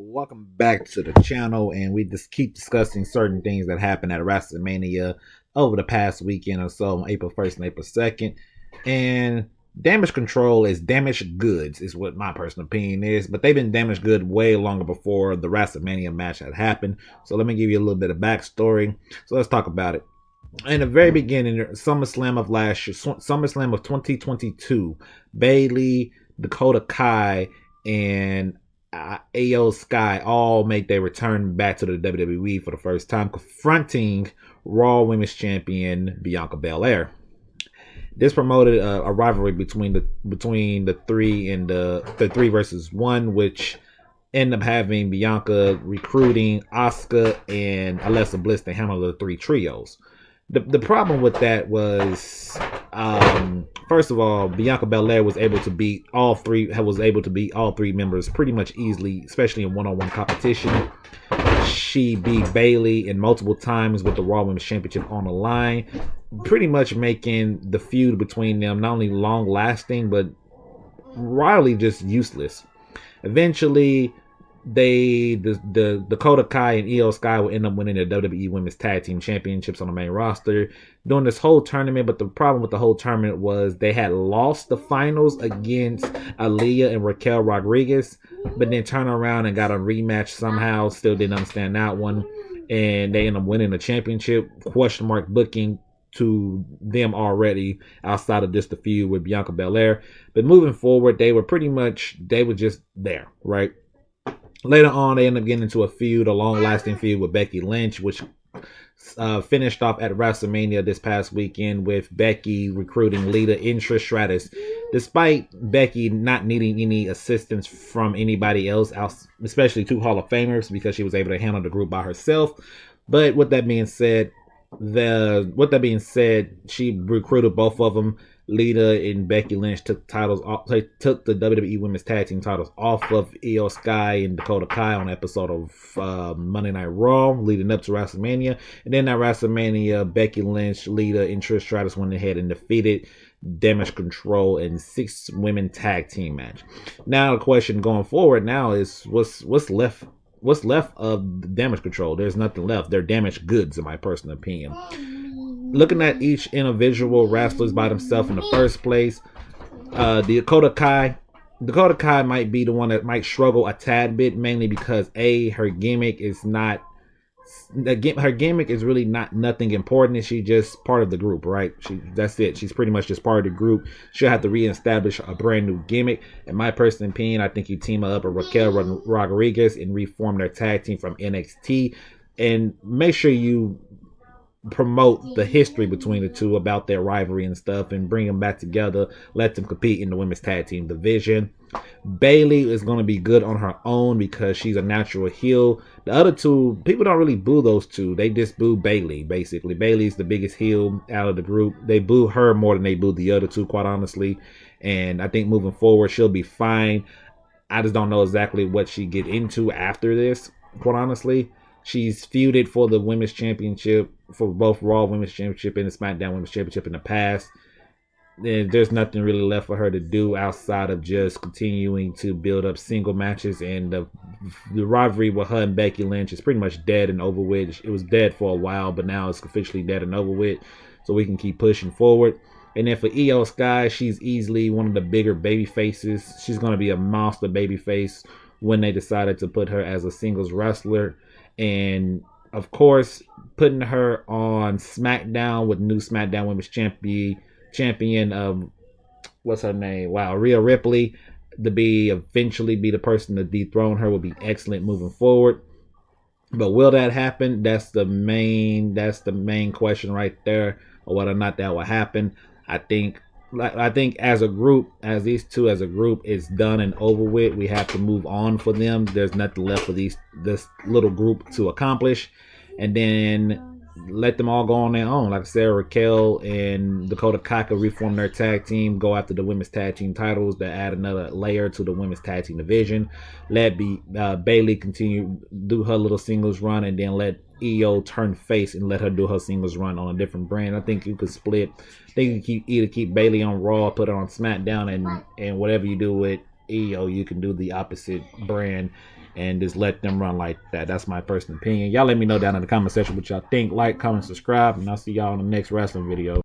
Welcome back to the channel, and we just keep discussing certain things that happened at WrestleMania over the past weekend or so, on April 1st and April 2nd. And damage control is damaged goods, is what my personal opinion is. But they've been damaged good way longer before the WrestleMania match had happened. So let me give you a little bit of backstory. So let's talk about it. In the very beginning, SummerSlam of last year, SummerSlam of 2022, Bayley, Dakota Kai, and Io Sky all make their return back to the WWE for the first time, confronting Raw Women's Champion Bianca Belair. This promoted a rivalry between the three and the 3 versus 1, which ended up having Bianca recruiting Asuka and Alexa Bliss to handle the 3 trios. The problem with that was, first of all, Bianca Belair was able to beat all three members pretty much easily, especially in one-on-one competition. She beat Bayley in multiple times with the Raw Women's Championship on the line, pretty much making the feud between them not only long-lasting, but really just useless. Eventually, the Dakota Kai and Io Sky will end up winning the WWE Women's Tag Team Championships on the main roster during this whole tournament. But the problem with the whole tournament was they had lost the finals against Aaliyah and Raquel Rodriguez, but then turned around and got a rematch somehow. Still didn't understand that one, and they ended up winning the championship. Question mark booking to them already outside of just the feud with Bianca Belair. But moving forward, they were just there, right? Later on, they ended up getting into a long-lasting feud with Becky Lynch, which finished off at WrestleMania this past weekend with Becky recruiting Lita in Trish Stratus. Despite Becky not needing any assistance from anybody else, especially 2 Hall of Famers, because she was able to handle the group by herself. But with that being said, she recruited both of them. Lita and Becky Lynch took the WWE Women's Tag Team titles off of Io Sky and Dakota Kai on an episode of Monday Night Raw, leading up to WrestleMania. And then at WrestleMania, Becky Lynch, Lita, and Trish Stratus went ahead and defeated Damage Control in 6-women tag team match. Now the question going forward now is what's left. What's left of the Damage Control? There's nothing left. They're damaged goods, in my personal opinion. Looking at each individual wrestlers by themselves in the first place, Dakota Kai might be the one that might struggle a tad bit, mainly because her gimmick is really not nothing important. She's just part of the group, right? That's it. She's pretty much just part of the group. She'll have to reestablish a brand new gimmick. In my personal opinion, I think you team her up with Raquel Rodriguez and reform their tag team from NXT, and make sure you promote the history between the two about their rivalry and stuff, and bring them back together. Let them compete in the women's tag team division. Bayley is going to be good on her own because she's a natural heel. The other two, people don't really boo those two. They just boo Bayley, basically. Bayley's the biggest heel out of the group. They boo her more than they boo the other two, quite honestly. And I think moving forward, she'll be fine. I just don't know exactly what she get into after this, quite honestly. She's feuded for the Women's Championship, for both Raw Women's Championship and the SmackDown Women's Championship in the past. And there's nothing really left for her to do outside of just continuing to build up single matches. And the rivalry with her and Becky Lynch is pretty much dead and over with. It was dead for a while, but now it's officially dead and over with. So we can keep pushing forward. And then for Io Sky, she's easily one of the bigger baby faces. She's going to be a monster baby face when they decided to put her as a singles wrestler. And of course, putting her on SmackDown with new SmackDown Women's Champion, what's her name? Wow, Rhea Ripley, to eventually be the person to dethrone her would be excellent moving forward. But will that happen? That's the main question right there, or whether or not that will happen. I think as a group, as these two as a group, it's done and over with. We have to move on for them. There's nothing left for this little group to accomplish, and then let them all go on their own. Like I said, Raquel and Dakota Kai reform their tag team, go after the women's tag team titles to add another layer to the women's tag team division. Let Bayley continue do her little singles run, and then let Io turn face and let her do her singles run on a different brand. I think you could split. I think you can either keep Bayley on Raw, put her on SmackDown, and whatever you do with Io, you can do the opposite brand and just let them run like that. That's my personal opinion. Y'all let me know down in the comment section what y'all think. Like, comment, subscribe, and I'll see y'all in the next wrestling video.